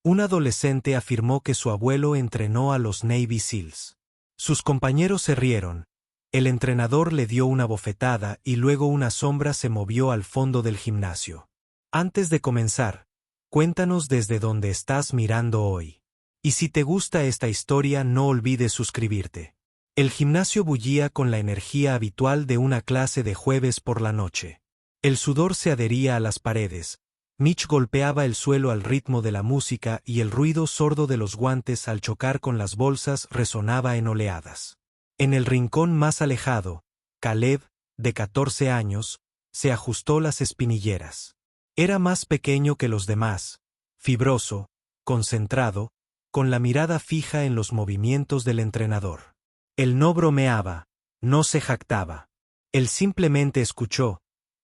Un adolescente afirmó que su abuelo entrenó a los Navy SEALs. Sus compañeros se rieron. El entrenador le dio una bofetada y luego una sombra se movió al fondo del gimnasio. Antes de comenzar, cuéntanos desde dónde estás mirando hoy. Y si te gusta esta historia, no olvides suscribirte. El gimnasio bullía con la energía habitual de una clase de jueves por la noche. El sudor se adhería a las paredes. Mitch golpeaba el suelo al ritmo de la música y el ruido sordo de los guantes al chocar con las bolsas resonaba en oleadas. En el rincón más alejado, Caleb, de 14 años, se ajustó las espinilleras. Era más pequeño que los demás, fibroso, concentrado, con la mirada fija en los movimientos del entrenador. Él no bromeaba, no se jactaba. Él simplemente escuchó,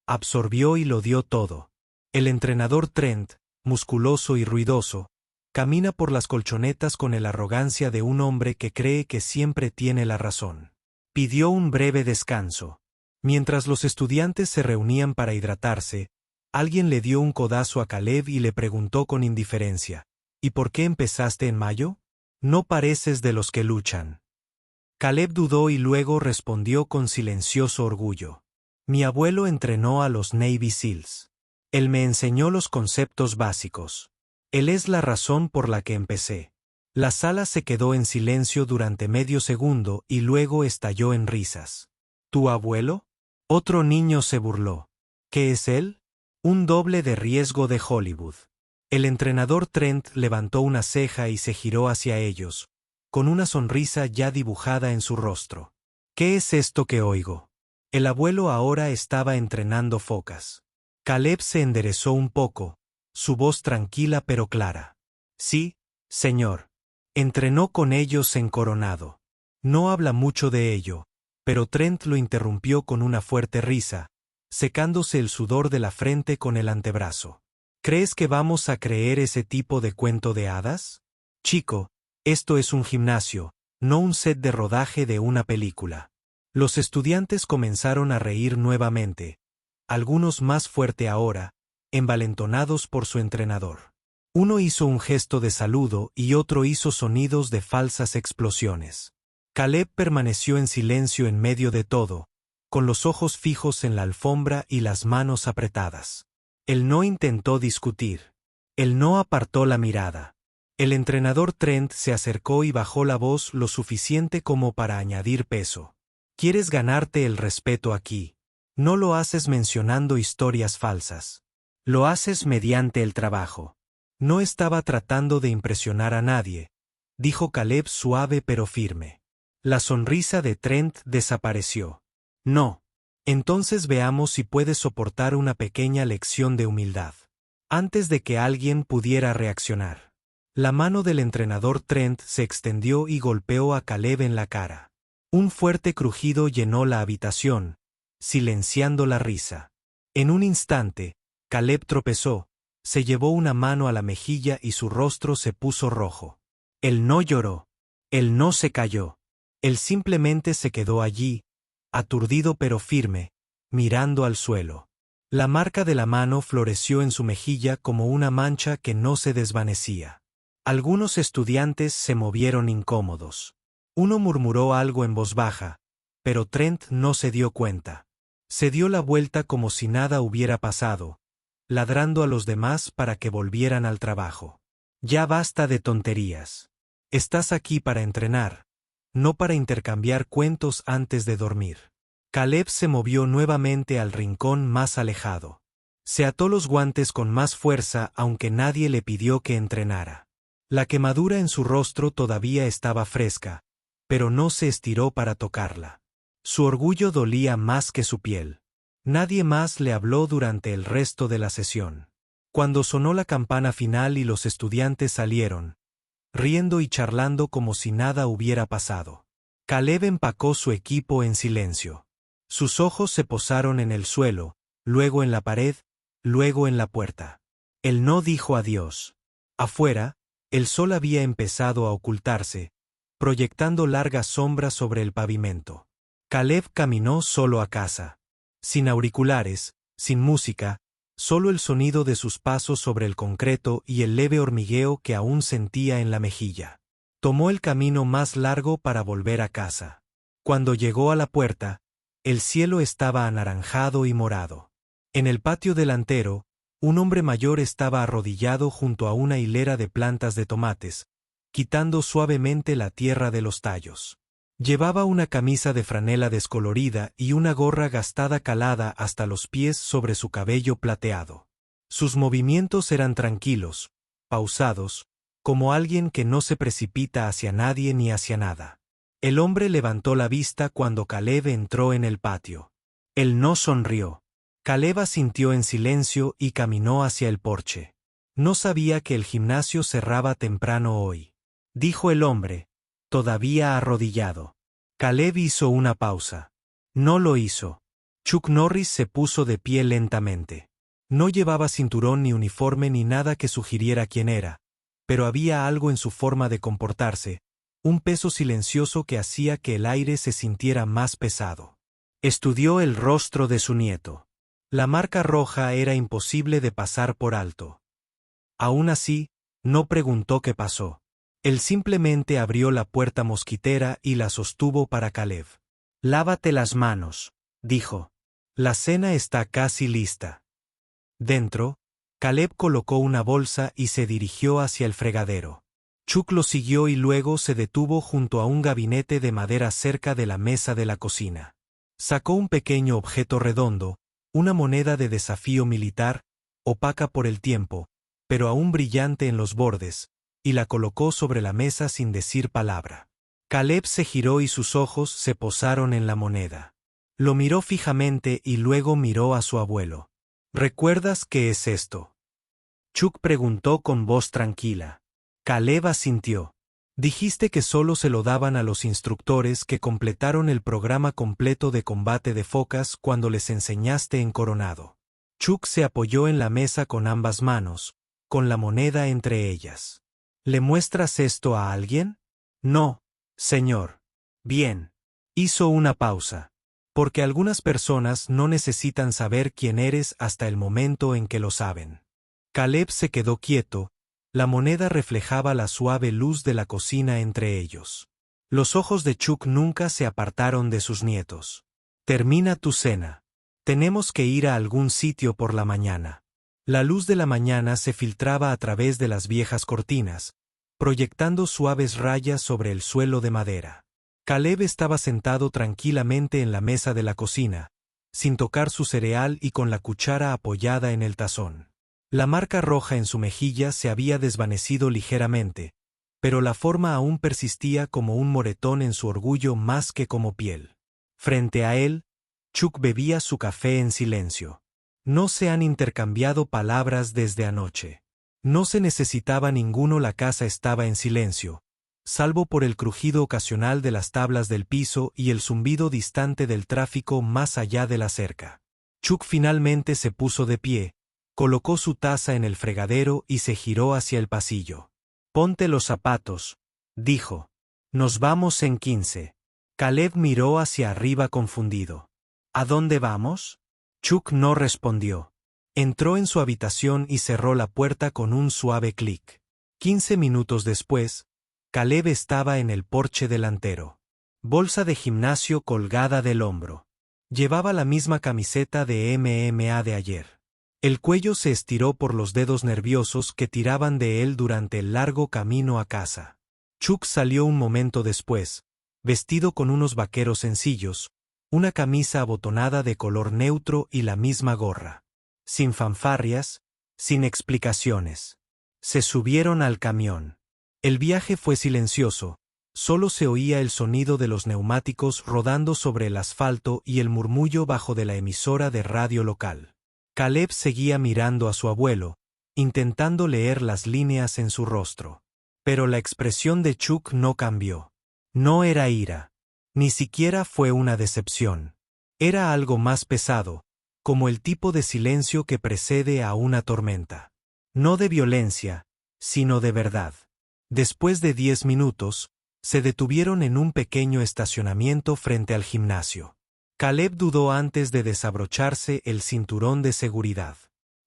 absorbió y lo dio todo. El entrenador Trent, musculoso y ruidoso, camina por las colchonetas con la arrogancia de un hombre que cree que siempre tiene la razón. Pidió un breve descanso. Mientras los estudiantes se reunían para hidratarse, alguien le dio un codazo a Caleb y le preguntó con indiferencia, ¿y por qué empezaste en mayo? No pareces de los que luchan. Caleb dudó y luego respondió con silencioso orgullo. Mi abuelo entrenó a los Navy SEALs. Él me enseñó los conceptos básicos. Él es la razón por la que empecé. La sala se quedó en silencio durante medio segundo y luego estalló en risas. ¿Tu abuelo? Otro niño se burló. ¿Qué es él? Un doble de riesgo de Hollywood. El entrenador Trent levantó una ceja y se giró hacia ellos, con una sonrisa ya dibujada en su rostro. ¿Qué es esto que oigo? El abuelo ahora estaba entrenando focas. Caleb se enderezó un poco, su voz tranquila pero clara. Sí, señor. Entrenó con ellos en Coronado. No habla mucho de ello, pero Trent lo interrumpió con una fuerte risa, secándose el sudor de la frente con el antebrazo. ¿Crees que vamos a creer ese tipo de cuento de hadas? Chico, esto es un gimnasio, no un set de rodaje de una película. Los estudiantes comenzaron a reír nuevamente, algunos más fuerte ahora, envalentonados por su entrenador. Uno hizo un gesto de saludo y otro hizo sonidos de falsas explosiones. Caleb permaneció en silencio en medio de todo, con los ojos fijos en la alfombra y las manos apretadas. Él no intentó discutir. Él no apartó la mirada. El entrenador Trent se acercó y bajó la voz lo suficiente como para añadir peso. ¿Quieres ganarte el respeto aquí? No lo haces mencionando historias falsas. Lo haces mediante el trabajo. No estaba tratando de impresionar a nadie, dijo Caleb suave pero firme. La sonrisa de Trent desapareció. No. Entonces veamos si puedes soportar una pequeña lección de humildad. Antes de que alguien pudiera reaccionar. La mano del entrenador Trent se extendió y golpeó a Caleb en la cara. Un fuerte crujido llenó la habitación, silenciando la risa. En un instante, Caleb tropezó, se llevó una mano a la mejilla y su rostro se puso rojo. Él no lloró. Él no se cayó. Él simplemente se quedó allí, aturdido pero firme, mirando al suelo. La marca de la mano floreció en su mejilla como una mancha que no se desvanecía. Algunos estudiantes se movieron incómodos. Uno murmuró algo en voz baja, pero Trent no se dio cuenta. Se dio la vuelta como si nada hubiera pasado, ladrando a los demás para que volvieran al trabajo. Ya basta de tonterías. Estás aquí para entrenar, no para intercambiar cuentos antes de dormir. Caleb se movió nuevamente al rincón más alejado. Se ató los guantes con más fuerza aunque nadie le pidió que entrenara. La quemadura en su rostro todavía estaba fresca, pero no se estiró para tocarla. Su orgullo dolía más que su piel. Nadie más le habló durante el resto de la sesión. Cuando sonó la campana final y los estudiantes salieron, riendo y charlando como si nada hubiera pasado, Caleb empacó su equipo en silencio. Sus ojos se posaron en el suelo, luego en la pared, luego en la puerta. Él no dijo adiós. Afuera, el sol había empezado a ocultarse, proyectando largas sombras sobre el pavimento. Caleb caminó solo a casa. Sin auriculares, sin música, solo el sonido de sus pasos sobre el concreto y el leve hormigueo que aún sentía en la mejilla. Tomó el camino más largo para volver a casa. Cuando llegó a la puerta, el cielo estaba anaranjado y morado. En el patio delantero, un hombre mayor estaba arrodillado junto a una hilera de plantas de tomates, quitando suavemente la tierra de los tallos. Llevaba una camisa de franela descolorida y una gorra gastada calada hasta los pies sobre su cabello plateado. Sus movimientos eran tranquilos, pausados, como alguien que no se precipita hacia nadie ni hacia nada. El hombre levantó la vista cuando Caleb entró en el patio. Él no sonrió. Caleb asintió en silencio y caminó hacia el porche. No sabía que el gimnasio cerraba temprano hoy, dijo el hombre, todavía arrodillado. Caleb hizo una pausa. No lo hizo. Chuck Norris se puso de pie lentamente. No llevaba cinturón ni uniforme ni nada que sugiriera quién era, pero había algo en su forma de comportarse, un peso silencioso que hacía que el aire se sintiera más pesado. Estudió el rostro de su nieto. La marca roja era imposible de pasar por alto. Aún así, no preguntó qué pasó. Él simplemente abrió la puerta mosquitera y la sostuvo para Caleb. «Lávate las manos», dijo. «La cena está casi lista». Dentro, Caleb colocó una bolsa y se dirigió hacia el fregadero. Chuck lo siguió y luego se detuvo junto a un gabinete de madera cerca de la mesa de la cocina. Sacó un pequeño objeto redondo, una moneda de desafío militar, opaca por el tiempo, pero aún brillante en los bordes, y la colocó sobre la mesa sin decir palabra. Caleb se giró y sus ojos se posaron en la moneda. Lo miró fijamente y luego miró a su abuelo. «¿Recuerdas qué es esto?», Chuck preguntó con voz tranquila. Caleb asintió. «Dijiste que solo se lo daban a los instructores que completaron el programa completo de combate de focas cuando les enseñaste en Coronado». Chuck se apoyó en la mesa con ambas manos, con la moneda entre ellas. «¿Le muestras esto a alguien?». «No, señor». «Bien». Hizo una pausa. «Porque algunas personas no necesitan saber quién eres hasta el momento en que lo saben». Caleb se quedó quieto. La moneda reflejaba la suave luz de la cocina entre ellos. Los ojos de Chuck nunca se apartaron de sus nietos. «Termina tu cena. Tenemos que ir a algún sitio por la mañana». La luz de la mañana se filtraba a través de las viejas cortinas, proyectando suaves rayas sobre el suelo de madera. Caleb estaba sentado tranquilamente en la mesa de la cocina, sin tocar su cereal y con la cuchara apoyada en el tazón. La marca roja en su mejilla se había desvanecido ligeramente, pero la forma aún persistía como un moretón en su orgullo más que como piel. Frente a él, Chuck bebía su café en silencio. No se han intercambiado palabras desde anoche. No se necesitaba ninguno, la casa estaba en silencio, salvo por el crujido ocasional de las tablas del piso y el zumbido distante del tráfico más allá de la cerca. Chuck finalmente se puso de pie, colocó su taza en el fregadero y se giró hacia el pasillo. «Ponte los zapatos», dijo. «Nos vamos en 15». Caleb miró hacia arriba confundido. «¿A dónde vamos?». Chuck no respondió. Entró en su habitación y cerró la puerta con un suave clic. 15 minutos después, Caleb estaba en el porche delantero. Bolsa de gimnasio colgada del hombro. Llevaba la misma camiseta de MMA de ayer. El cuello se estiró por los dedos nerviosos que tiraban de él durante el largo camino a casa. Chuck salió un momento después, vestido con unos vaqueros sencillos, una camisa abotonada de color neutro y la misma gorra. Sin fanfarrias, sin explicaciones. Se subieron al camión. El viaje fue silencioso, solo se oía el sonido de los neumáticos rodando sobre el asfalto y el murmullo bajo de la emisora de radio local. Caleb seguía mirando a su abuelo, intentando leer las líneas en su rostro. Pero la expresión de Chuck no cambió. No era ira. Ni siquiera fue una decepción. Era algo más pesado, como el tipo de silencio que precede a una tormenta. No de violencia, sino de verdad. Después de 10 minutos, se detuvieron en un pequeño estacionamiento frente al gimnasio. Caleb dudó antes de desabrocharse el cinturón de seguridad.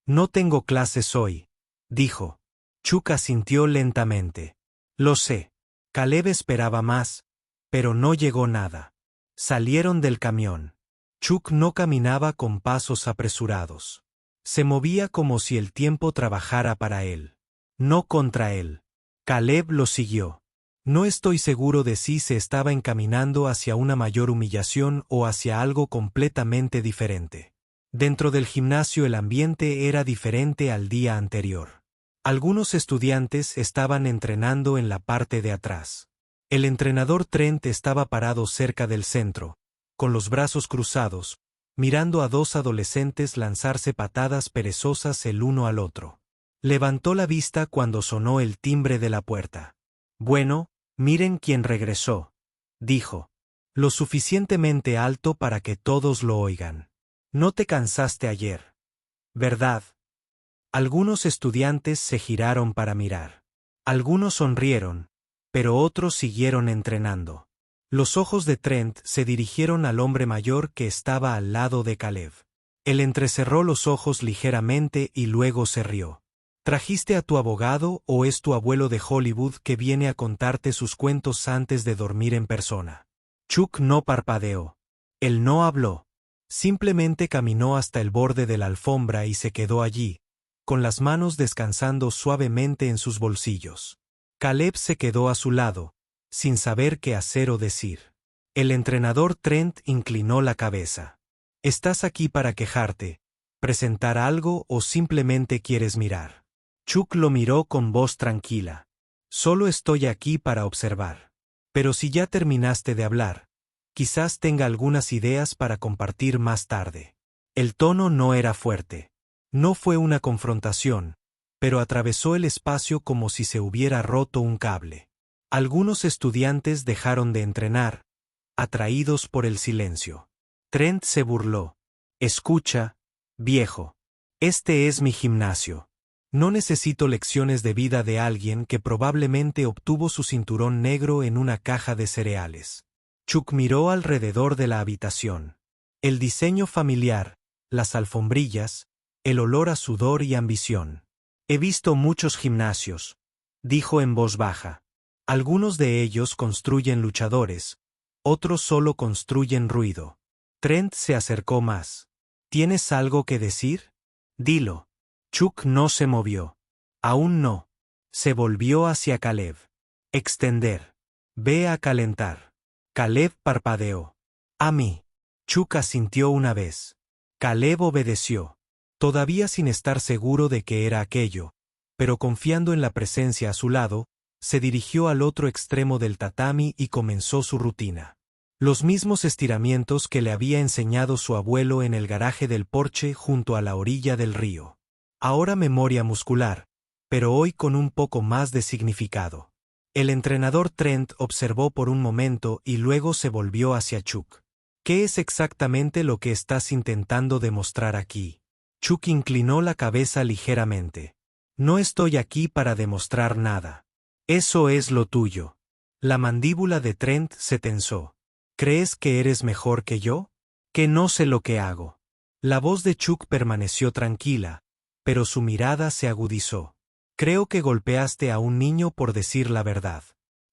No tengo clases hoy, dijo. Chuck asintió lentamente. Lo sé. Caleb esperaba más, pero no llegó nada. Salieron del camión. Chuck no caminaba con pasos apresurados. Se movía como si el tiempo trabajara para él, no contra él. Caleb lo siguió. No estoy seguro de si se estaba encaminando hacia una mayor humillación o hacia algo completamente diferente. Dentro del gimnasio el ambiente era diferente al día anterior. Algunos estudiantes estaban entrenando en la parte de atrás. El entrenador Trent estaba parado cerca del centro, con los brazos cruzados, mirando a dos adolescentes lanzarse patadas perezosas el uno al otro. Levantó la vista cuando sonó el timbre de la puerta. Bueno, miren quién regresó, dijo. Lo suficientemente alto para que todos lo oigan. No te cansaste ayer, ¿verdad? Algunos estudiantes se giraron para mirar. Algunos sonrieron, pero otros siguieron entrenando. Los ojos de Trent se dirigieron al hombre mayor que estaba al lado de Caleb. Él entrecerró los ojos ligeramente y luego se rió. ¿Trajiste a tu abogado o es tu abuelo de Hollywood que viene a contarte sus cuentos antes de dormir en persona? Chuck no parpadeó. Él no habló. Simplemente caminó hasta el borde de la alfombra y se quedó allí, con las manos descansando suavemente en sus bolsillos. Caleb se quedó a su lado, sin saber qué hacer o decir. El entrenador Trent inclinó la cabeza. ¿Estás aquí para quejarte, presentar algo o simplemente quieres mirar? Chuck lo miró con voz tranquila. Solo estoy aquí para observar. Pero si ya terminaste de hablar, quizás tenga algunas ideas para compartir más tarde. El tono no era fuerte. No fue una confrontación, pero atravesó el espacio como si se hubiera roto un cable. Algunos estudiantes dejaron de entrenar, atraídos por el silencio. Trent se burló. Escucha, viejo. Este es mi gimnasio. No necesito lecciones de vida de alguien que probablemente obtuvo su cinturón negro en una caja de cereales. Chuck miró alrededor de la habitación. El diseño familiar, las alfombrillas, el olor a sudor y ambición. He visto muchos gimnasios, dijo en voz baja. Algunos de ellos construyen luchadores, otros solo construyen ruido. Trent se acercó más. ¿Tienes algo que decir? Dilo. Chuck no se movió. Aún no. Se volvió hacia Caleb. Extender. Ve a calentar. Caleb parpadeó. A mí. Chuck asintió una vez. Caleb obedeció, todavía sin estar seguro de qué era aquello, pero confiando en la presencia a su lado, se dirigió al otro extremo del tatami y comenzó su rutina. Los mismos estiramientos que le había enseñado su abuelo en el garaje del porche junto a la orilla del río. Ahora memoria muscular, pero hoy con un poco más de significado. El entrenador Trent observó por un momento y luego se volvió hacia Chuck. ¿Qué es exactamente lo que estás intentando demostrar aquí? Chuck inclinó la cabeza ligeramente. No estoy aquí para demostrar nada. Eso es lo tuyo. La mandíbula de Trent se tensó. ¿Crees que eres mejor que yo? Que no sé lo que hago. La voz de Chuck permaneció tranquila, pero su mirada se agudizó. Creo que golpeaste a un niño por decir la verdad.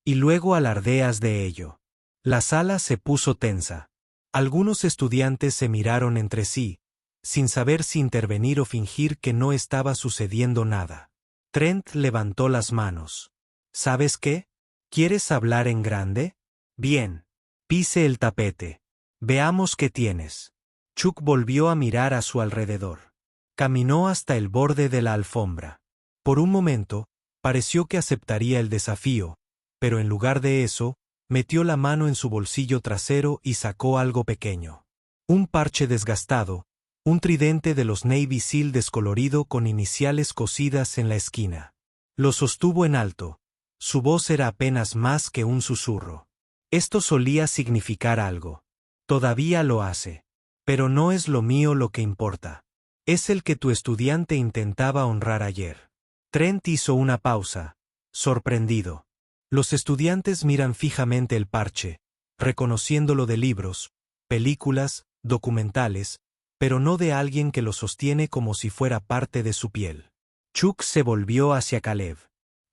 Y luego alardeas de ello. La sala se puso tensa. Algunos estudiantes se miraron entre sí, sin saber si intervenir o fingir que no estaba sucediendo nada. Trent levantó las manos. ¿Sabes qué? ¿Quieres hablar en grande? Bien. Pise el tapete. Veamos qué tienes. Chuck volvió a mirar a su alrededor. Caminó hasta el borde de la alfombra. Por un momento, pareció que aceptaría el desafío, pero en lugar de eso, metió la mano en su bolsillo trasero y sacó algo pequeño. Un parche desgastado, un tridente de los Navy SEAL descolorido con iniciales cosidas en la esquina. Lo sostuvo en alto. Su voz era apenas más que un susurro. Esto solía significar algo. Todavía lo hace. Pero no es lo mío lo que importa. Es el que tu estudiante intentaba honrar ayer. Trent hizo una pausa, sorprendido. Los estudiantes miran fijamente el parche, reconociéndolo de libros, películas, documentales, pero no de alguien que lo sostiene como si fuera parte de su piel. Chuck se volvió hacia Caleb.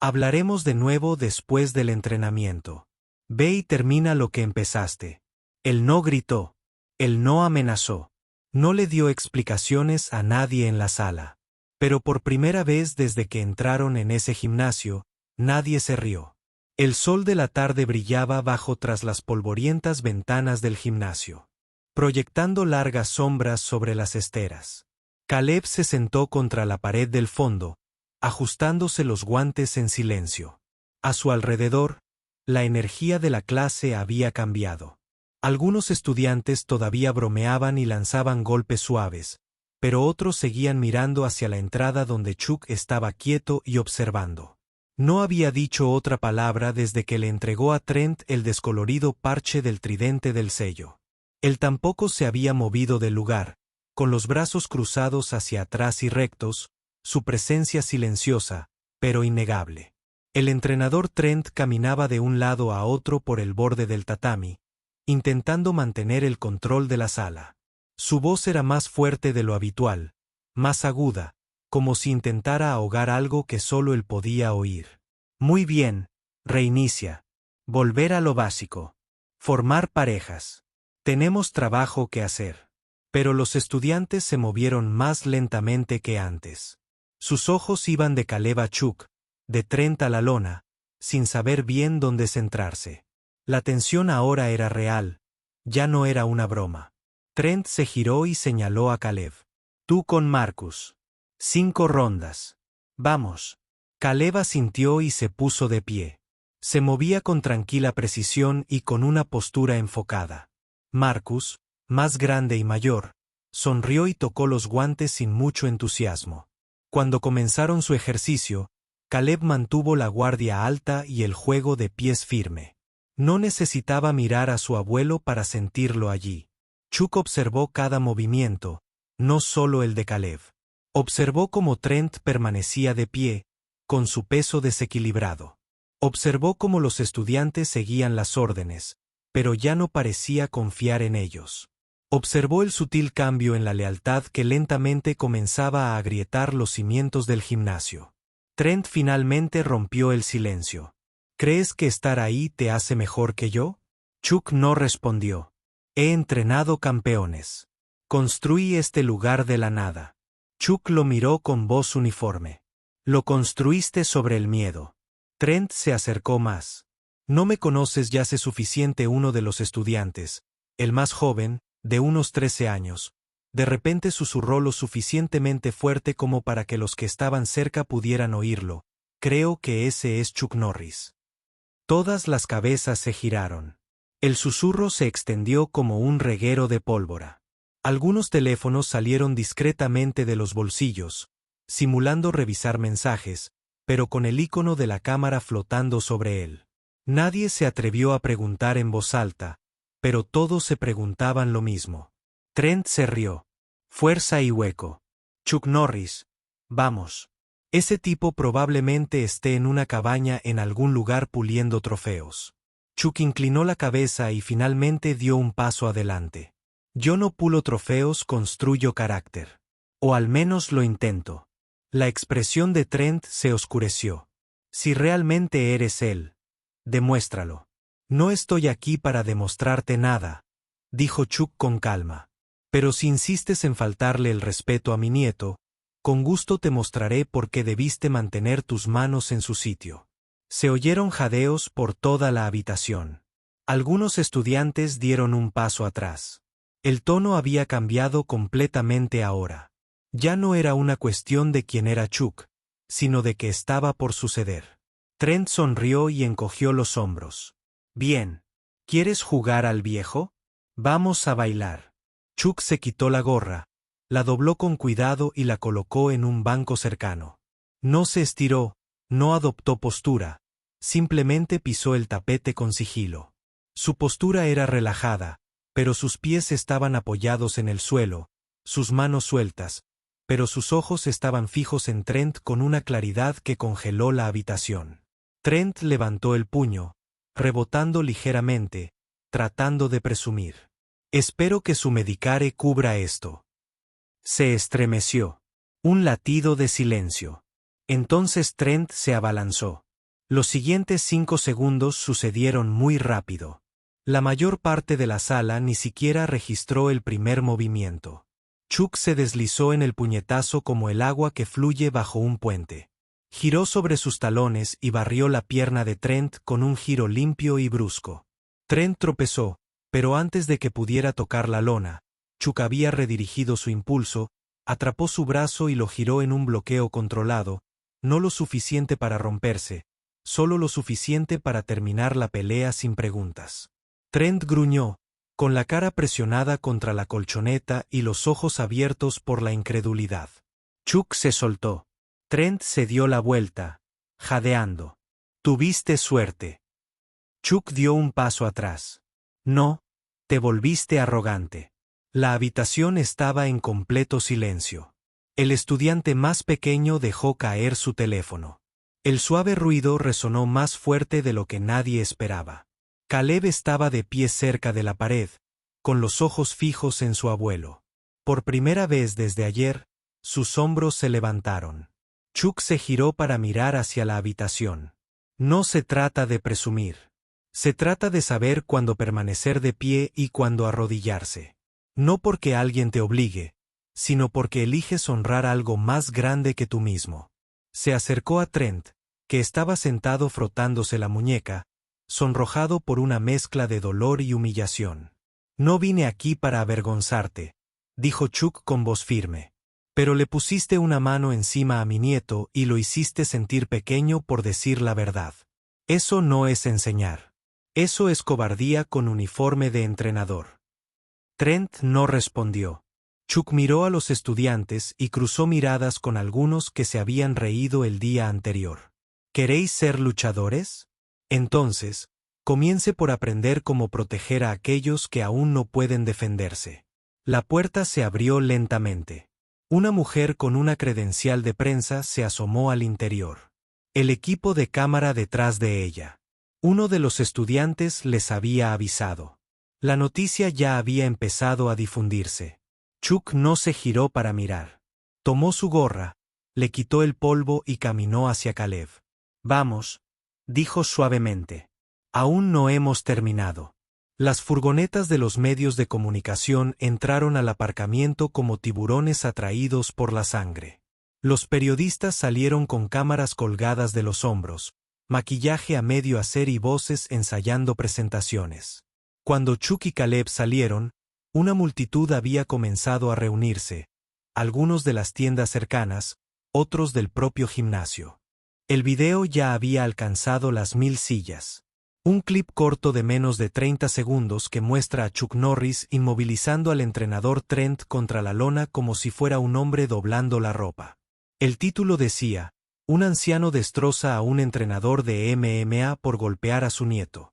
Hablaremos de nuevo después del entrenamiento. Ve y termina lo que empezaste. Él no gritó. Él no amenazó. No le dio explicaciones a nadie en la sala. Pero por primera vez desde que entraron en ese gimnasio, nadie se rió. El sol de la tarde brillaba bajo tras las polvorientas ventanas del gimnasio, proyectando largas sombras sobre las esteras. Caleb se sentó contra la pared del fondo, ajustándose los guantes en silencio. A su alrededor, la energía de la clase había cambiado. Algunos estudiantes todavía bromeaban y lanzaban golpes suaves, pero otros seguían mirando hacia la entrada donde Chuck estaba quieto y observando. No había dicho otra palabra desde que le entregó a Trent el descolorido parche del tridente del sello. Él tampoco se había movido del lugar, con los brazos cruzados hacia atrás y rectos, su presencia silenciosa, pero innegable. El entrenador Trent caminaba de un lado a otro por el borde del tatami, intentando mantener el control de la sala. Su voz era más fuerte de lo habitual, más aguda, como si intentara ahogar algo que solo él podía oír. Muy bien, reinicia. Volver a lo básico. Formar parejas. Tenemos trabajo que hacer. Pero los estudiantes se movieron más lentamente que antes. Sus ojos iban de Caleb a Chuck, de Trent a la lona, sin saber bien dónde centrarse. La tensión ahora era real, ya no era una broma. Trent se giró y señaló a Caleb. Tú con Marcus. 5 rondas. Vamos. Caleb asintió y se puso de pie. Se movía con tranquila precisión y con una postura enfocada. Marcus, más grande y mayor, sonrió y tocó los guantes sin mucho entusiasmo. Cuando comenzaron su ejercicio, Caleb mantuvo la guardia alta y el juego de pies firme. No necesitaba mirar a su abuelo para sentirlo allí. Chuck observó cada movimiento, no solo el de Caleb. Observó cómo Trent permanecía de pie, con su peso desequilibrado. Observó cómo los estudiantes seguían las órdenes, pero ya no parecía confiar en ellos. Observó el sutil cambio en la lealtad que lentamente comenzaba a agrietar los cimientos del gimnasio. Trent finalmente rompió el silencio. ¿Crees que estar ahí te hace mejor que yo? Chuck no respondió. He entrenado campeones. Construí este lugar de la nada. Chuck lo miró con voz uniforme. Lo construiste sobre el miedo. Trent se acercó más. No me conoces ya sé suficiente. Uno de los estudiantes, el más joven, de unos 13 años, de repente susurró lo suficientemente fuerte como para que los que estaban cerca pudieran oírlo. Creo que ese es Chuck Norris. Todas las cabezas se giraron. El susurro se extendió como un reguero de pólvora. Algunos teléfonos salieron discretamente de los bolsillos, simulando revisar mensajes, pero con el icono de la cámara flotando sobre él. Nadie se atrevió a preguntar en voz alta, pero todos se preguntaban lo mismo. Trent se rió. Fuerza y hueco. Chuck Norris. Vamos. Ese tipo probablemente esté en una cabaña en algún lugar puliendo trofeos. Chuck inclinó la cabeza y finalmente dio un paso adelante. Yo no pulo trofeos, construyo carácter. O al menos lo intento. La expresión de Trent se oscureció. Si realmente eres él, demuéstralo. No estoy aquí para demostrarte nada, dijo Chuck con calma. Pero si insistes en faltarle el respeto a mi nieto, con gusto te mostraré por qué debiste mantener tus manos en su sitio. Se oyeron jadeos por toda la habitación. Algunos estudiantes dieron un paso atrás. El tono había cambiado completamente ahora. Ya no era una cuestión de quién era Chuck, sino de qué estaba por suceder. Trent sonrió y encogió los hombros. Bien. ¿Quieres jugar al viejo? Vamos a bailar. Chuck se quitó la gorra, la dobló con cuidado y la colocó en un banco cercano. No se estiró, no adoptó postura, simplemente pisó el tapete con sigilo. Su postura era relajada, pero sus pies estaban apoyados en el suelo, sus manos sueltas, pero sus ojos estaban fijos en Trent con una claridad que congeló la habitación. Trent levantó el puño, rebotando ligeramente, tratando de presumir. Espero que su medicare cubra esto. Se estremeció. Un latido de silencio. Entonces Trent se abalanzó. Los siguientes 5 segundos sucedieron muy rápido. La mayor parte de la sala ni siquiera registró el primer movimiento. Chuck se deslizó en el puñetazo como el agua que fluye bajo un puente. Giró sobre sus talones y barrió la pierna de Trent con un giro limpio y brusco. Trent tropezó, pero antes de que pudiera tocar la lona, Chuck había redirigido su impulso, atrapó su brazo y lo giró en un bloqueo controlado, no lo suficiente para romperse, solo lo suficiente para terminar la pelea sin preguntas. Trent gruñó, con la cara presionada contra la colchoneta y los ojos abiertos por la incredulidad. Chuck se soltó. Trent se dio la vuelta, jadeando. Tuviste suerte. Chuck dio un paso atrás. No, te volviste arrogante. La habitación estaba en completo silencio. El estudiante más pequeño dejó caer su teléfono. El suave ruido resonó más fuerte de lo que nadie esperaba. Caleb estaba de pie cerca de la pared, con los ojos fijos en su abuelo. Por primera vez desde ayer, sus hombros se levantaron. Chuck se giró para mirar hacia la habitación. No se trata de presumir. Se trata de saber cuándo permanecer de pie y cuándo arrodillarse. No porque alguien te obligue, sino porque eliges honrar algo más grande que tú mismo. Se acercó a Trent, que estaba sentado frotándose la muñeca, sonrojado por una mezcla de dolor y humillación. No vine aquí para avergonzarte, dijo Chuck con voz firme. Pero le pusiste una mano encima a mi nieto y lo hiciste sentir pequeño por decir la verdad. Eso no es enseñar. Eso es cobardía con uniforme de entrenador. Trent no respondió. Chuck miró a los estudiantes y cruzó miradas con algunos que se habían reído el día anterior. ¿Queréis ser luchadores? Entonces, comience por aprender cómo proteger a aquellos que aún no pueden defenderse. La puerta se abrió lentamente. Una mujer con una credencial de prensa se asomó al interior. El equipo de cámara detrás de ella. Uno de los estudiantes les había avisado. La noticia ya había empezado a difundirse. Chuck no se giró para mirar. Tomó su gorra, le quitó el polvo y caminó hacia Caleb. Vamos, dijo suavemente. Aún no hemos terminado. Las furgonetas de los medios de comunicación entraron al aparcamiento como tiburones atraídos por la sangre. Los periodistas salieron con cámaras colgadas de los hombros, maquillaje a medio hacer y voces ensayando presentaciones. Cuando Chuck y Caleb salieron, una multitud había comenzado a reunirse, algunos de las tiendas cercanas, otros del propio gimnasio. El video ya había alcanzado las 1000 sillas. Un clip corto de menos de 30 segundos que muestra a Chuck Norris inmovilizando al entrenador Trent contra la lona como si fuera un hombre doblando la ropa. El título decía, un anciano destroza a un entrenador de MMA por golpear a su nieto.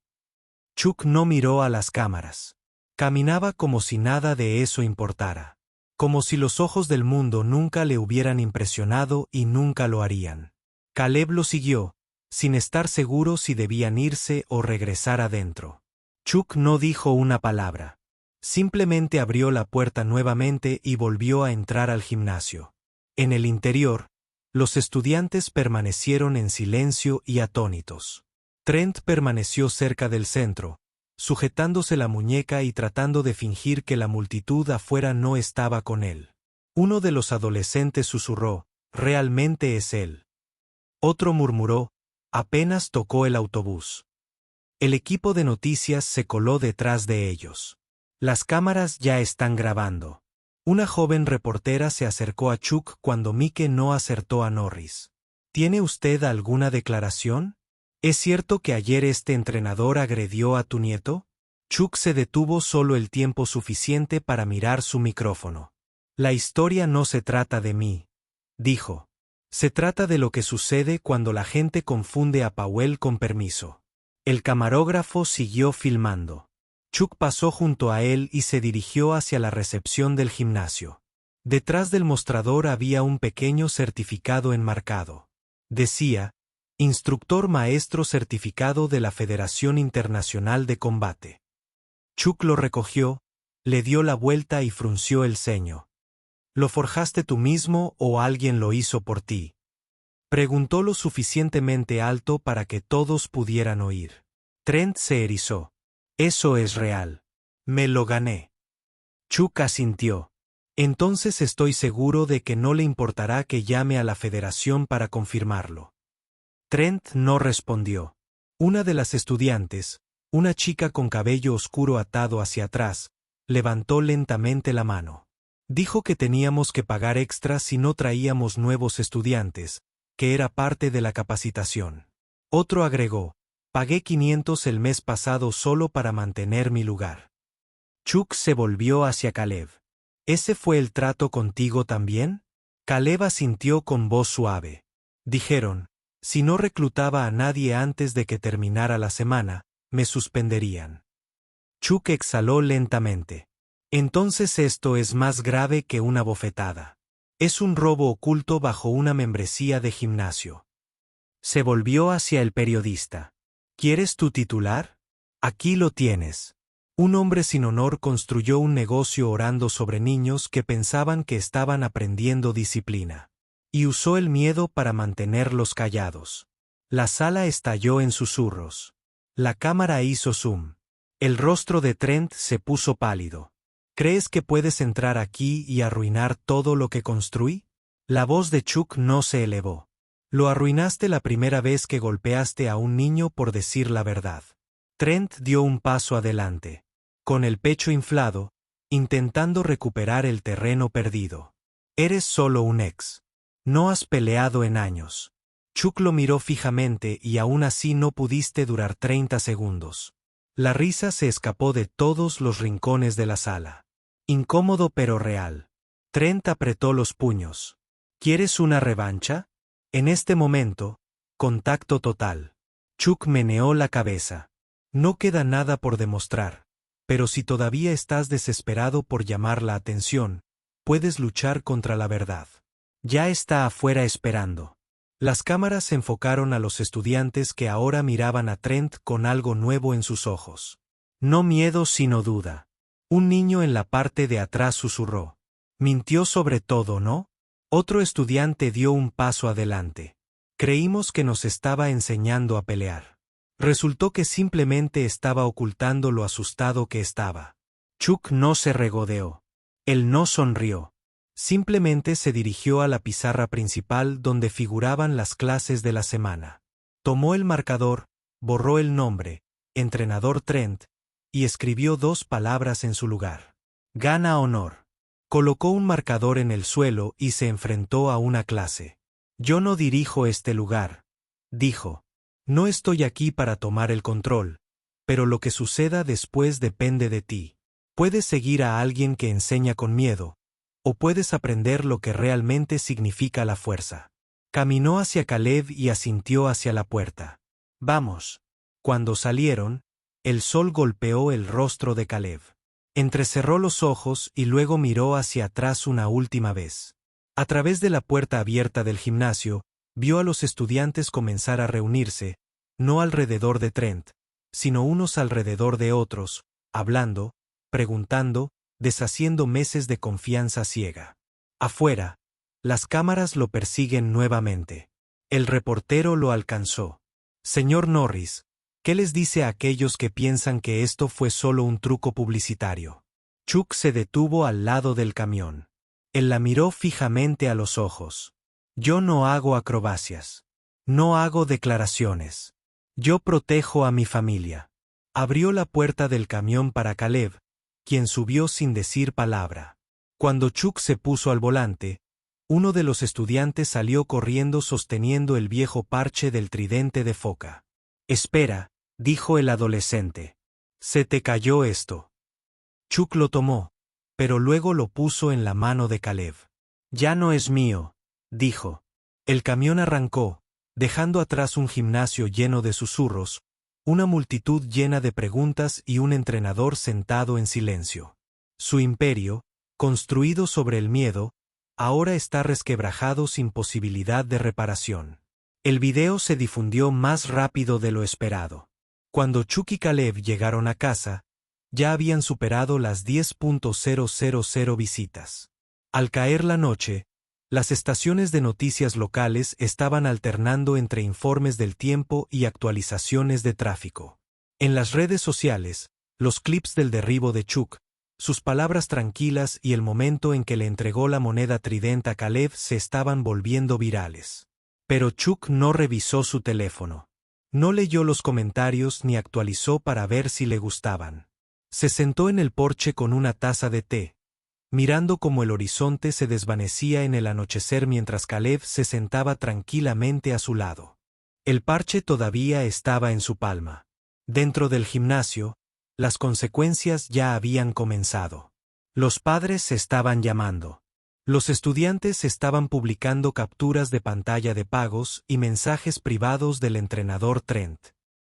Chuck no miró a las cámaras. Caminaba como si nada de eso importara. Como si los ojos del mundo nunca le hubieran impresionado y nunca lo harían. Caleb lo siguió, sin estar seguro si debían irse o regresar adentro. Chuck no dijo una palabra. Simplemente abrió la puerta nuevamente y volvió a entrar al gimnasio. En el interior, los estudiantes permanecieron en silencio y atónitos. Trent permaneció cerca del centro, sujetándose la muñeca y tratando de fingir que la multitud afuera no estaba con él. Uno de los adolescentes susurró, «Realmente es él». Otro murmuró, «Apenas tocó el autobús». El equipo de noticias se coló detrás de ellos. Las cámaras ya están grabando. Una joven reportera se acercó a Chuck cuando Mike no acertó a Norris. ¿Tiene usted alguna declaración? ¿Es cierto que ayer este entrenador agredió a tu nieto? Chuck se detuvo solo el tiempo suficiente para mirar su micrófono. La historia no se trata de mí, dijo. Se trata de lo que sucede cuando la gente confunde a Powell con permiso. El camarógrafo siguió filmando. Chuck pasó junto a él y se dirigió hacia la recepción del gimnasio. Detrás del mostrador había un pequeño certificado enmarcado. Decía, Instructor Maestro Certificado de la Federación Internacional de Combate. Chuck lo recogió, le dio la vuelta y frunció el ceño. ¿Lo forjaste tú mismo o alguien lo hizo por ti? Preguntó lo suficientemente alto para que todos pudieran oír. Trent se erizó. Eso es real. Me lo gané. Chuck asintió. Entonces estoy seguro de que no le importará que llame a la Federación para confirmarlo. Trent no respondió. Una de las estudiantes, una chica con cabello oscuro atado hacia atrás, levantó lentamente la mano. Dijo que teníamos que pagar extra si no traíamos nuevos estudiantes, que era parte de la capacitación. Otro agregó, pagué 500 el mes pasado solo para mantener mi lugar. Chuck se volvió hacia Caleb. ¿Ese fue el trato contigo también? Caleb asintió con voz suave. Dijeron, si no reclutaba a nadie antes de que terminara la semana, me suspenderían. Chuck exhaló lentamente. Entonces esto es más grave que una bofetada. Es un robo oculto bajo una membresía de gimnasio. Se volvió hacia el periodista. ¿Quieres tu titular? Aquí lo tienes. Un hombre sin honor construyó un negocio orando sobre niños que pensaban que estaban aprendiendo disciplina. Y usó el miedo para mantenerlos callados. La sala estalló en susurros. La cámara hizo zoom. El rostro de Trent se puso pálido. ¿Crees que puedes entrar aquí y arruinar todo lo que construí? La voz de Chuck no se elevó. Lo arruinaste la primera vez que golpeaste a un niño por decir la verdad. Trent dio un paso adelante, con el pecho inflado, intentando recuperar el terreno perdido. Eres solo un ex. No has peleado en años. Chuck lo miró fijamente y aún así no pudiste durar 30 segundos. La risa se escapó de todos los rincones de la sala. Incómodo pero real. Trent apretó los puños. ¿Quieres una revancha? En este momento, contacto total. Chuck meneó la cabeza. No queda nada por demostrar, pero si todavía estás desesperado por llamar la atención, puedes luchar contra la verdad. Ya está afuera esperando. Las cámaras enfocaron a los estudiantes que ahora miraban a Trent con algo nuevo en sus ojos. No miedo sino duda. Un niño en la parte de atrás susurró. Mintió sobre todo, ¿no? Otro estudiante dio un paso adelante. Creímos que nos estaba enseñando a pelear. Resultó que simplemente estaba ocultando lo asustado que estaba. Chuck no se regodeó. Él no sonrió. Simplemente se dirigió a la pizarra principal donde figuraban las clases de la semana. Tomó el marcador, borró el nombre, entrenador Trent, y escribió 2 palabras en su lugar. Gana honor. Colocó un marcador en el suelo y se enfrentó a una clase. Yo no dirijo este lugar, dijo. No estoy aquí para tomar el control, pero lo que suceda después depende de ti. Puedes seguir a alguien que enseña con miedo, o puedes aprender lo que realmente significa la fuerza. Caminó hacia Caleb y asintió hacia la puerta. Vamos. Cuando salieron, el sol golpeó el rostro de Caleb. Entrecerró los ojos y luego miró hacia atrás una última vez. A través de la puerta abierta del gimnasio, vio a los estudiantes comenzar a reunirse, no alrededor de Trent, sino unos alrededor de otros, hablando, preguntando, deshaciendo meses de confianza ciega. Afuera, las cámaras lo persiguen nuevamente. El reportero lo alcanzó. Señor Norris, ¿qué les dice a aquellos que piensan que esto fue solo un truco publicitario? Chuck se detuvo al lado del camión. Él la miró fijamente a los ojos. Yo no hago acrobacias. No hago declaraciones. Yo protejo a mi familia. Abrió la puerta del camión para Caleb, quien subió sin decir palabra. Cuando Chuck se puso al volante, uno de los estudiantes salió corriendo sosteniendo el viejo parche del tridente de foca. Espera, dijo el adolescente. Se te cayó esto. Chuck lo tomó, pero luego lo puso en la mano de Caleb. Ya no es mío, dijo. El camión arrancó, dejando atrás un gimnasio lleno de susurros, una multitud llena de preguntas y un entrenador sentado en silencio. Su imperio, construido sobre el miedo, ahora está resquebrajado sin posibilidad de reparación. El video se difundió más rápido de lo esperado. Cuando Chuck y Caleb llegaron a casa, ya habían superado las 10.000 visitas. Al caer la noche, las estaciones de noticias locales estaban alternando entre informes del tiempo y actualizaciones de tráfico. En las redes sociales, los clips del derribo de Chuck, sus palabras tranquilas y el momento en que le entregó la moneda tridente a Caleb se estaban volviendo virales. Pero Chuck no revisó su teléfono. No leyó los comentarios ni actualizó para ver si le gustaban. Se sentó en el porche con una taza de té, mirando cómo el horizonte se desvanecía en el anochecer mientras Caleb se sentaba tranquilamente a su lado. El parche todavía estaba en su palma. Dentro del gimnasio, las consecuencias ya habían comenzado. Los padres se estaban llamando. Los estudiantes estaban publicando capturas de pantalla de pagos y mensajes privados del entrenador Trent.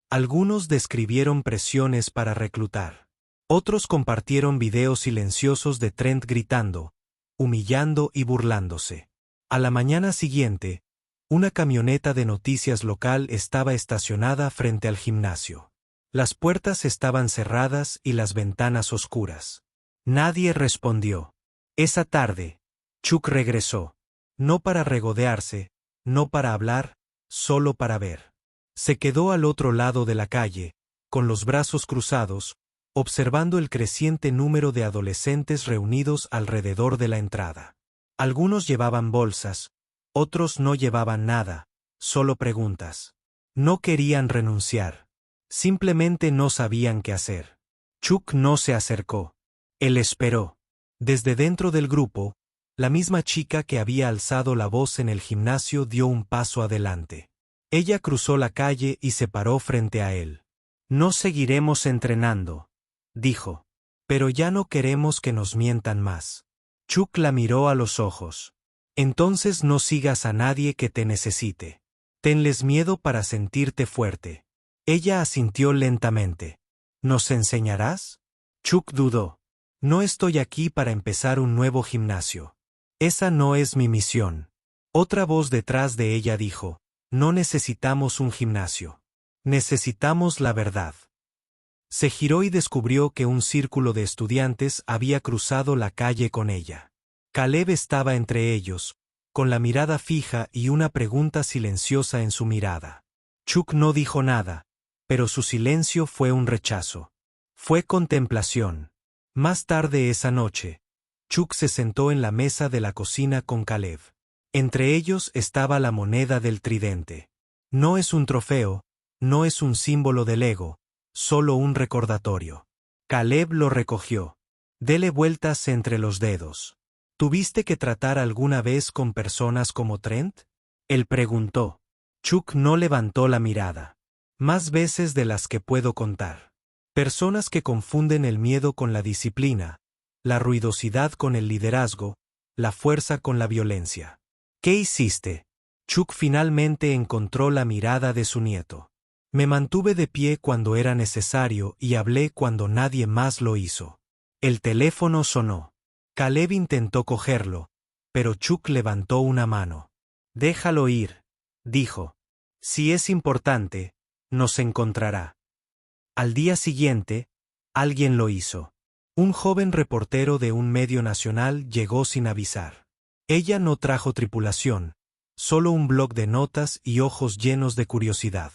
Algunos describieron presiones para reclutar. Otros compartieron videos silenciosos de Trent gritando, humillando y burlándose. A la mañana siguiente, una camioneta de noticias local estaba estacionada frente al gimnasio. Las puertas estaban cerradas y las ventanas oscuras. Nadie respondió. Esa tarde, Chuck regresó. No para regodearse, no para hablar, solo para ver. Se quedó al otro lado de la calle, con los brazos cruzados, observando el creciente número de adolescentes reunidos alrededor de la entrada. Algunos llevaban bolsas, otros no llevaban nada, solo preguntas. No querían renunciar. Simplemente no sabían qué hacer. Chuck no se acercó. Él esperó. Desde dentro del grupo, la misma chica que había alzado la voz en el gimnasio dio un paso adelante. Ella cruzó la calle y se paró frente a él. No seguiremos entrenando, dijo. Pero ya no queremos que nos mientan más. Chuck la miró a los ojos. Entonces no sigas a nadie que te necesite. Tenles miedo para sentirte fuerte. Ella asintió lentamente. ¿Nos enseñarás? Chuck dudó. No estoy aquí para empezar un nuevo gimnasio. Esa no es mi misión. Otra voz detrás de ella dijo, no necesitamos un gimnasio. Necesitamos la verdad. Se giró y descubrió que un círculo de estudiantes había cruzado la calle con ella. Caleb estaba entre ellos, con la mirada fija y una pregunta silenciosa en su mirada. Chuck no dijo nada, pero su silencio fue un rechazo. Fue contemplación. Más tarde esa noche, Chuck se sentó en la mesa de la cocina con Caleb. Entre ellos estaba la moneda del tridente. No es un trofeo, no es un símbolo del ego, solo un recordatorio. Caleb lo recogió. Dele vueltas entre los dedos. ¿Tuviste que tratar alguna vez con personas como Trent? Él preguntó. Chuck no levantó la mirada. Más veces de las que puedo contar. Personas que confunden el miedo con la disciplina, la ruidosidad con el liderazgo, la fuerza con la violencia. ¿Qué hiciste? Chuck finalmente encontró la mirada de su nieto. Me mantuve de pie cuando era necesario y hablé cuando nadie más lo hizo. El teléfono sonó. Caleb intentó cogerlo, pero Chuck levantó una mano. Déjalo ir, dijo. Si es importante, nos encontrará. Al día siguiente, alguien lo hizo. Un joven reportero de un medio nacional llegó sin avisar. Ella no trajo tripulación, solo un bloc de notas y ojos llenos de curiosidad.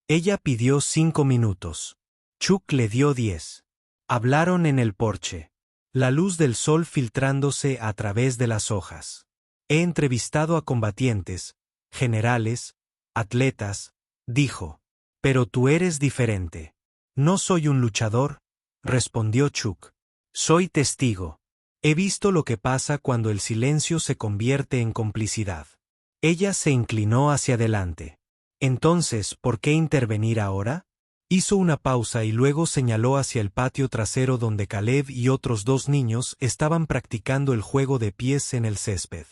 Ella pidió 5 minutos. Chuck le dio 10. Hablaron en el porche. La luz del sol filtrándose a través de las hojas. He entrevistado a combatientes, generales, atletas, dijo. Pero tú eres diferente. No soy un luchador, respondió Chuck. Soy testigo. He visto lo que pasa cuando el silencio se convierte en complicidad. Ella se inclinó hacia adelante. Entonces, ¿por qué intervenir ahora? Hizo una pausa y luego señaló hacia el patio trasero donde Caleb y otros 2 niños estaban practicando el juego de pies en el césped.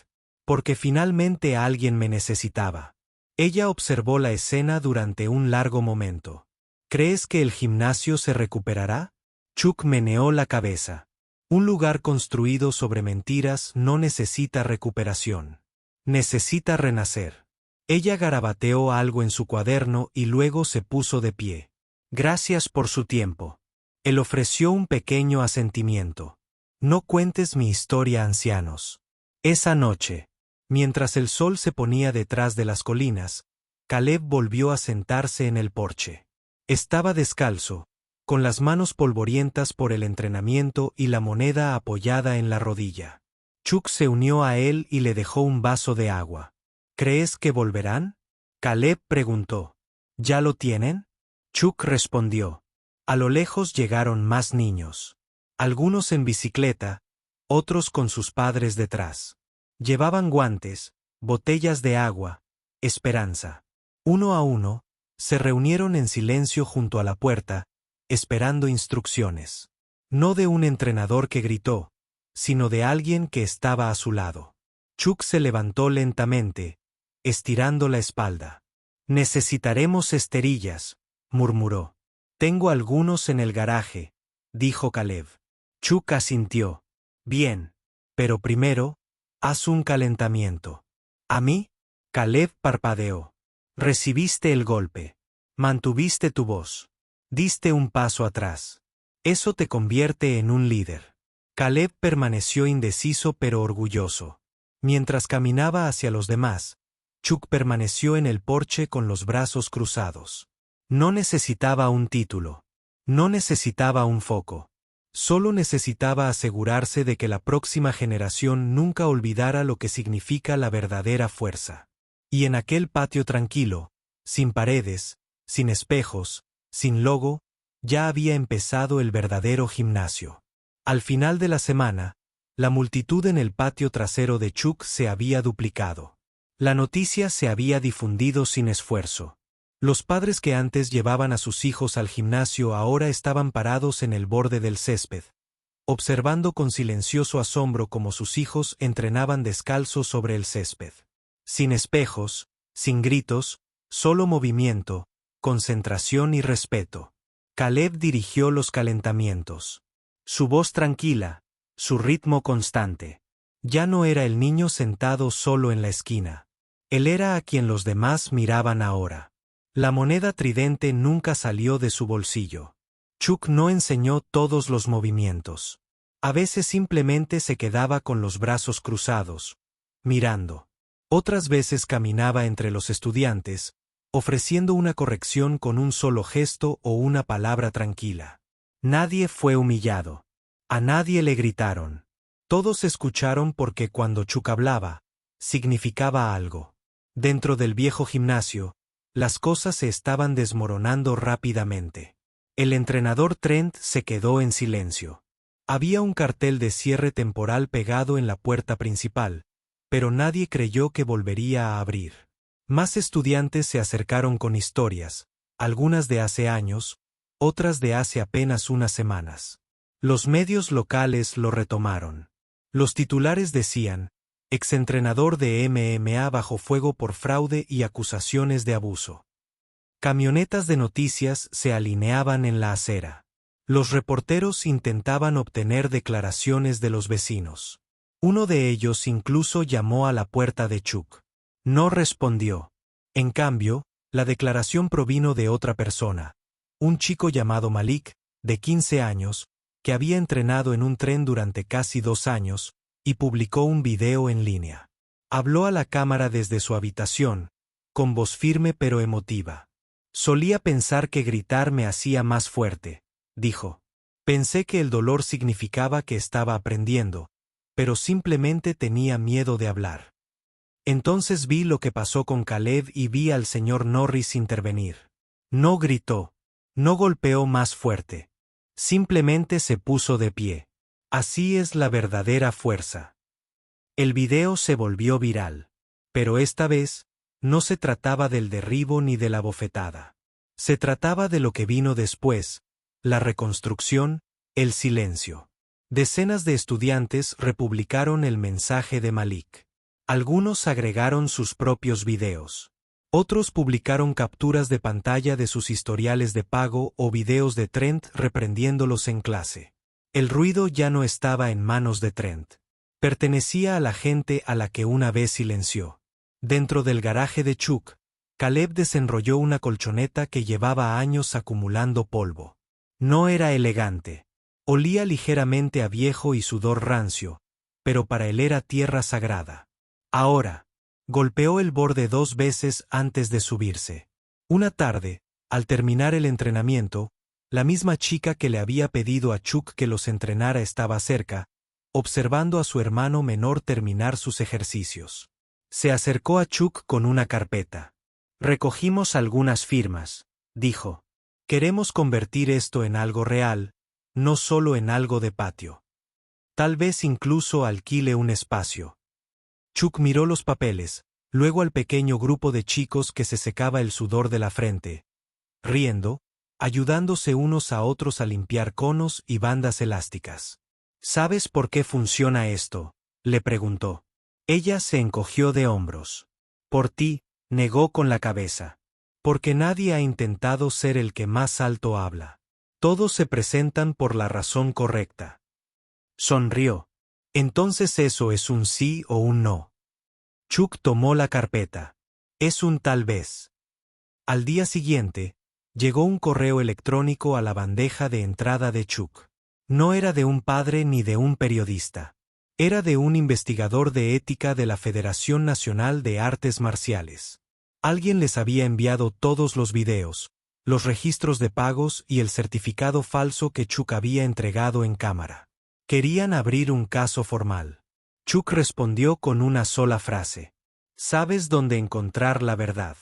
Porque finalmente alguien me necesitaba. Ella observó la escena durante un largo momento. ¿Crees que el gimnasio se recuperará? Chuck meneó la cabeza. Un lugar construido sobre mentiras no necesita recuperación. Necesita renacer. Ella garabateó algo en su cuaderno y luego se puso de pie. Gracias por su tiempo. Él ofreció un pequeño asentimiento. No cuentes mi historia, ancianos. Esa noche, mientras el sol se ponía detrás de las colinas, Caleb volvió a sentarse en el porche. Estaba descalzo, con las manos polvorientas por el entrenamiento y la moneda apoyada en la rodilla. Chuck se unió a él y le dejó un vaso de agua. ¿Crees que volverán? Caleb preguntó. ¿Ya lo tienen? Chuck respondió. A lo lejos llegaron más niños. Algunos en bicicleta, otros con sus padres detrás. Llevaban guantes, botellas de agua, esperanza. Uno a uno, se reunieron en silencio junto a la puerta, esperando instrucciones. No de un entrenador que gritó, sino de alguien que estaba a su lado. Chuck se levantó lentamente, estirando la espalda. Necesitaremos esterillas, murmuró. Tengo algunos en el garaje, dijo Caleb. Chuck asintió. Bien. Pero primero, haz un calentamiento. ¿A mí? Caleb parpadeó. Recibiste el golpe. Mantuviste tu voz. Diste un paso atrás. Eso te convierte en un líder. Caleb permaneció indeciso pero orgulloso. Mientras caminaba hacia los demás, Chuck permaneció en el porche con los brazos cruzados. No necesitaba un título. No necesitaba un foco. Solo necesitaba asegurarse de que la próxima generación nunca olvidara lo que significa la verdadera fuerza. Y en aquel patio tranquilo, sin paredes, sin espejos, sin logo, ya había empezado el verdadero gimnasio. Al final de la semana, la multitud en el patio trasero de Chuck se había duplicado. La noticia se había difundido sin esfuerzo. Los padres que antes llevaban a sus hijos al gimnasio ahora estaban parados en el borde del césped, observando con silencioso asombro cómo sus hijos entrenaban descalzos sobre el césped. Sin espejos, sin gritos, solo movimiento, concentración y respeto. Caleb dirigió los calentamientos. Su voz tranquila, su ritmo constante. Ya no era el niño sentado solo en la esquina. Él era a quien los demás miraban ahora. La moneda tridente nunca salió de su bolsillo. Chuck no enseñó todos los movimientos. A veces simplemente se quedaba con los brazos cruzados, mirando. Otras veces caminaba entre los estudiantes, ofreciendo una corrección con un solo gesto o una palabra tranquila. Nadie fue humillado. A nadie le gritaron. Todos escucharon porque cuando Chuck hablaba, significaba algo. Dentro del viejo gimnasio, las cosas se estaban desmoronando rápidamente. El entrenador Trent se quedó en silencio. Había un cartel de cierre temporal pegado en la puerta principal, pero nadie creyó que volvería a abrir. Más estudiantes se acercaron con historias, algunas de hace años, otras de hace apenas unas semanas. Los medios locales lo retomaron. Los titulares decían, exentrenador de MMA bajo fuego por fraude y acusaciones de abuso. Camionetas de noticias se alineaban en la acera. Los reporteros intentaban obtener declaraciones de los vecinos. Uno de ellos incluso llamó a la puerta de Chuck. No respondió. En cambio, la declaración provino de otra persona, un chico llamado Malik, de 15 años, que había entrenado en un tren durante casi 2 años, y publicó un video en línea. Habló a la cámara desde su habitación, con voz firme pero emotiva. Solía pensar que gritar me hacía más fuerte, dijo. Pensé que el dolor significaba que estaba aprendiendo, pero simplemente tenía miedo de hablar. Entonces vi lo que pasó con Caleb y vi al señor Norris intervenir. No gritó, no golpeó más fuerte. Simplemente se puso de pie. Así es la verdadera fuerza. El video se volvió viral. Pero esta vez, no se trataba del derribo ni de la bofetada. Se trataba de lo que vino después, la reconstrucción, el silencio. Decenas de estudiantes republicaron el mensaje de Malik. Algunos agregaron sus propios videos. Otros publicaron capturas de pantalla de sus historiales de pago o videos de Trent reprendiéndolos en clase. El ruido ya no estaba en manos de Trent. Pertenecía a la gente a la que una vez silenció. Dentro del garaje de Chuck, Caleb desenrolló una colchoneta que llevaba años acumulando polvo. No era elegante. Olía ligeramente a viejo y sudor rancio, pero para él era tierra sagrada. Ahora, golpeó el borde 2 veces antes de subirse. Una tarde, al terminar el entrenamiento, la misma chica que le había pedido a Chuck que los entrenara estaba cerca, observando a su hermano menor terminar sus ejercicios. Se acercó a Chuck con una carpeta. «Recogimos algunas firmas», dijo. «Queremos convertir esto en algo real, no solo en algo de patio. Tal vez incluso alquile un espacio». Chuck miró los papeles, luego al pequeño grupo de chicos que se secaba el sudor de la frente, riendo, ayudándose unos a otros a limpiar conos y bandas elásticas. «¿Sabes por qué funciona esto?», le preguntó. Ella se encogió de hombros. «Por ti», negó con la cabeza. «Porque nadie ha intentado ser el que más alto habla. Todos se presentan por la razón correcta». Sonrió. «Entonces eso es un sí o un no». Chuck tomó la carpeta. «Es un tal vez». Al día siguiente, llegó un correo electrónico a la bandeja de entrada de Chuck. No era de un padre ni de un periodista. Era de un investigador de ética de la Federación Nacional de Artes Marciales. Alguien les había enviado todos los videos, los registros de pagos y el certificado falso que Chuck había entregado en cámara. Querían abrir un caso formal. Chuck respondió con una sola frase. «¿Sabes dónde encontrar la verdad?».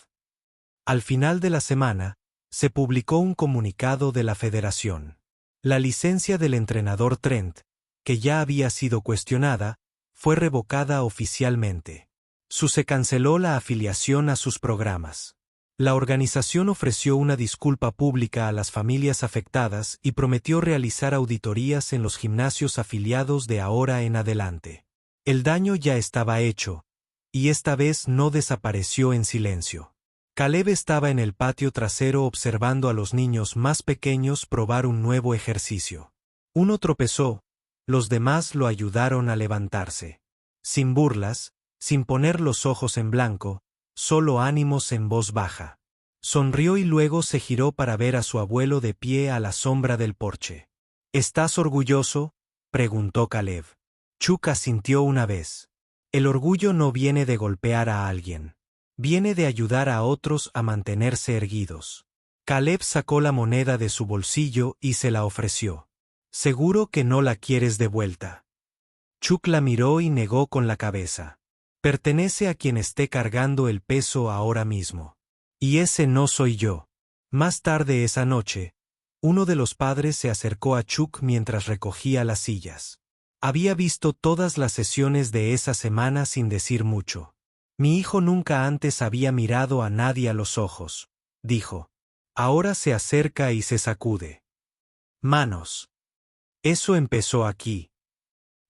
Al final de la semana, se publicó un comunicado de la Federación. La licencia del entrenador Trent, que ya había sido cuestionada, fue revocada oficialmente. Se canceló la afiliación a sus programas. La organización ofreció una disculpa pública a las familias afectadas y prometió realizar auditorías en los gimnasios afiliados de ahora en adelante. El daño ya estaba hecho, y esta vez no desapareció en silencio. Caleb estaba en el patio trasero observando a los niños más pequeños probar un nuevo ejercicio. Uno tropezó, los demás lo ayudaron a levantarse. Sin burlas, sin poner los ojos en blanco, solo ánimos en voz baja. Sonrió y luego se giró para ver a su abuelo de pie a la sombra del porche. «¿Estás orgulloso?», preguntó Caleb. Chuck asintió una vez. El orgullo no viene de golpear a alguien. Viene de ayudar a otros a mantenerse erguidos. Caleb sacó la moneda de su bolsillo y se la ofreció. «¿Seguro que no la quieres de vuelta?». Chuck la miró y negó con la cabeza. «Pertenece a quien esté cargando el peso ahora mismo. Y ese no soy yo». Más tarde esa noche, uno de los padres se acercó a Chuck mientras recogía las sillas. Había visto todas las sesiones de esa semana sin decir mucho. «Mi hijo nunca antes había mirado a nadie a los ojos», dijo. «Ahora se acerca y se sacude. Manos». «Eso empezó aquí».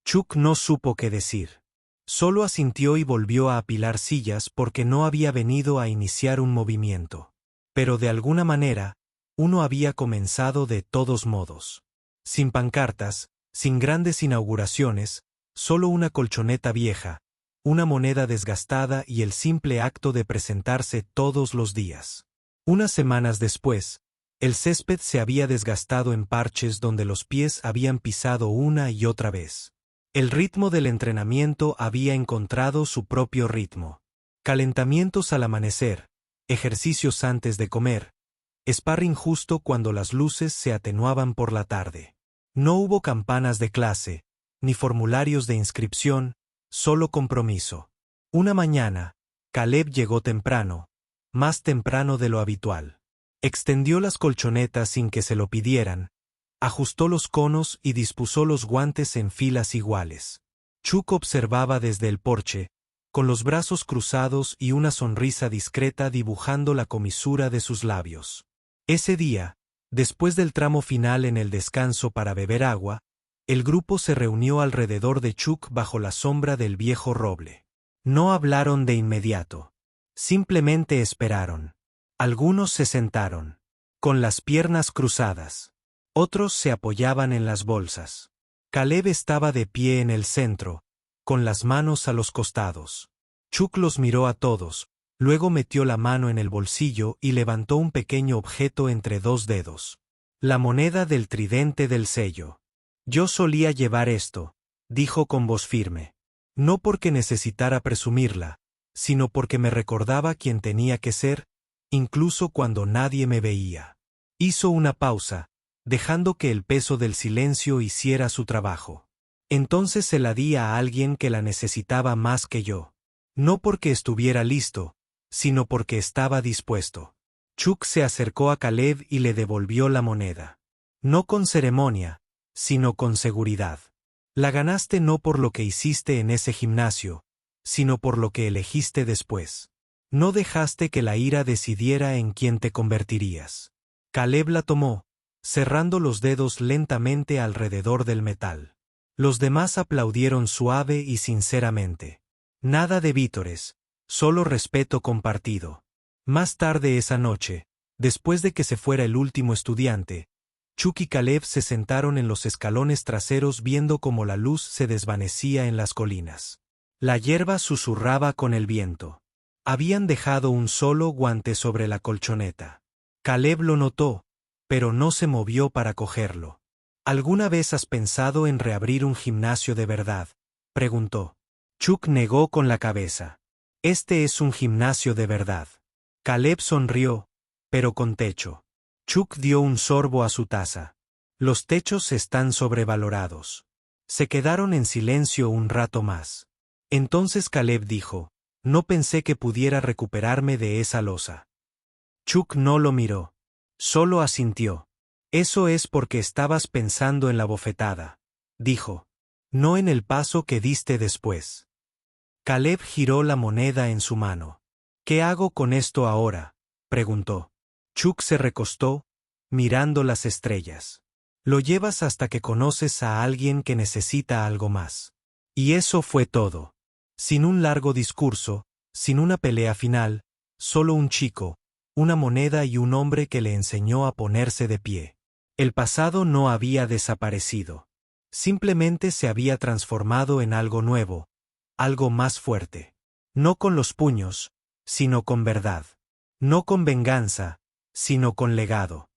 Chuck no supo qué decir. Solo asintió y volvió a apilar sillas porque no había venido a iniciar un movimiento. Pero de alguna manera, uno había comenzado de todos modos. Sin pancartas, sin grandes inauguraciones, solo una colchoneta vieja, una moneda desgastada y el simple acto de presentarse todos los días. Unas semanas después, el césped se había desgastado en parches donde los pies habían pisado una y otra vez. El ritmo del entrenamiento había encontrado su propio ritmo. Calentamientos al amanecer, ejercicios antes de comer, sparring justo cuando las luces se atenuaban por la tarde. No hubo campanas de clase, ni formularios de inscripción, solo compromiso. Una mañana, Caleb llegó temprano, más temprano de lo habitual. Extendió las colchonetas sin que se lo pidieran, ajustó los conos y dispuso los guantes en filas iguales. Chuck observaba desde el porche, con los brazos cruzados y una sonrisa discreta dibujando la comisura de sus labios. Ese día, después del tramo final en el descanso para beber agua, el grupo se reunió alrededor de Chuck bajo la sombra del viejo roble. No hablaron de inmediato. Simplemente esperaron. Algunos se sentaron, con las piernas cruzadas. Otros se apoyaban en las bolsas. Caleb estaba de pie en el centro, con las manos a los costados. Chuck los miró a todos, luego metió la mano en el bolsillo y levantó un pequeño objeto entre dos dedos. La moneda del tridente del sello. «Yo solía llevar esto», dijo con voz firme. No porque necesitara presumirla, sino porque me recordaba quién tenía que ser, incluso cuando nadie me veía. Hizo una pausa, dejando que el peso del silencio hiciera su trabajo. Entonces se la di a alguien que la necesitaba más que yo. No porque estuviera listo, sino porque estaba dispuesto. Chuck se acercó a Caleb y le devolvió la moneda. No con ceremonia, sino con seguridad. La ganaste no por lo que hiciste en ese gimnasio, sino por lo que elegiste después. No dejaste que la ira decidiera en quién te convertirías. Caleb la tomó, cerrando los dedos lentamente alrededor del metal. Los demás aplaudieron suave y sinceramente. Nada de vítores, solo respeto compartido. Más tarde esa noche, después de que se fuera el último estudiante, Chuck y Caleb se sentaron en los escalones traseros viendo cómo la luz se desvanecía en las colinas. La hierba susurraba con el viento. Habían dejado un solo guante sobre la colchoneta. Caleb lo notó, pero no se movió para cogerlo. ¿Alguna vez has pensado en reabrir un gimnasio de verdad?, preguntó. Chuck negó con la cabeza. Este es un gimnasio de verdad. Caleb sonrió, pero con techo. Chuck dio un sorbo a su taza. Los techos están sobrevalorados. Se quedaron en silencio un rato más. Entonces Caleb dijo, no pensé que pudiera recuperarme de esa losa. Chuck no lo miró. Solo asintió. Eso es porque estabas pensando en la bofetada, dijo. No en el paso que diste después. Caleb giró la moneda en su mano. ¿Qué hago con esto ahora?, preguntó. Chuck se recostó, mirando las estrellas. Lo llevas hasta que conoces a alguien que necesita algo más. Y eso fue todo. Sin un largo discurso, sin una pelea final, solo un chico, una moneda y un hombre que le enseñó a ponerse de pie. El pasado no había desaparecido. Simplemente se había transformado en algo nuevo, algo más fuerte. No con los puños, sino con verdad. No con venganza, sino con legado.